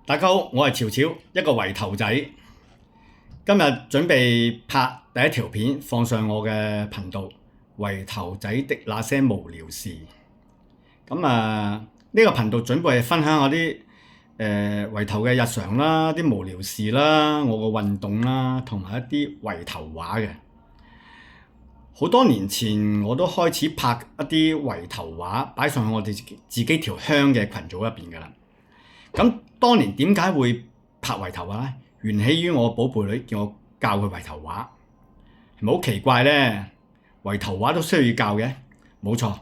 大家好，我係潮潮，一個圍頭仔。今日準備拍第一條片放上我嘅頻道，圍頭仔的那些無聊事。呢個頻道準備係分享我啲圍頭嘅日常啦，啲無聊事啦，我嘅運動啦，同埋一啲圍頭畫嘅。好多年前我都開始拍一啲圍頭畫，擺上去我哋自己條鄉嘅群組入邊㗎啦。咁當年點解會拍圍頭畫咧？源起於我寶貝女叫我教佢圍頭畫，係咪好奇怪咧？圍頭畫都需要教嘅，冇錯。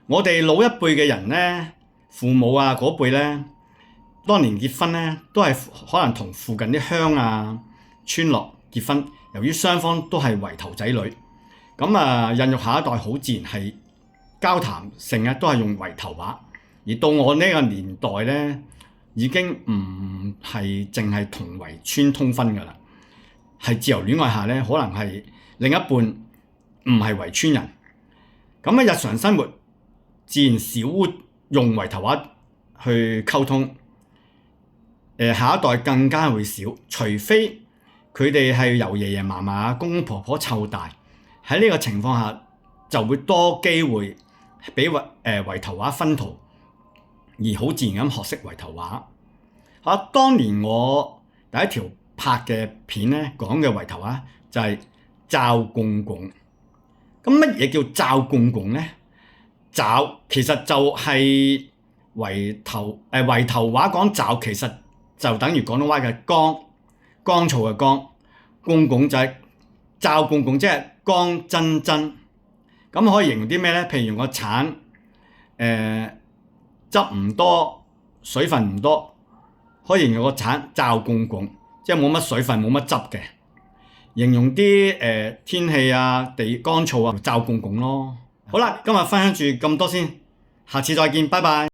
我哋老一輩嘅人咧，父母啊嗰輩咧，當年結婚咧，都係可能同附近啲鄉啊村落結婚。由於雙方都係圍頭仔女，孕育下一代好自然係交談成日都係用圍頭畫。而到我呢個年代咧，已經唔係淨係同圍村通婚㗎啦，係自由戀愛下咧，可能係另一半唔係圍村人。日常生活自然少用圍頭畫去溝通，下一代更加會少，除非佢哋係由爺爺嫲嫲、公公婆婆湊大。喺呢個情況下，就會多機會俾圍頭畫薰陶，而好自然咁學識圍頭畫。當年我第一條拍嘅片咧，講嘅圍頭畫就係罩公公。咁乜嘢叫罩公公咧？罩其實就係圍頭畫講罩，其實就等於廣東話嘅乾燥嘅乾，公公就係罩公公，即係乾真真。咁可以形容啲咩咧？譬如個橙汁唔多，水分唔多，可以形容個橙罩公公，即係冇乜水分冇乜汁嘅。形容啲天氣啊地乾燥啊罩公公咯。好啦，今日分享住咁多先，下次再見，拜拜。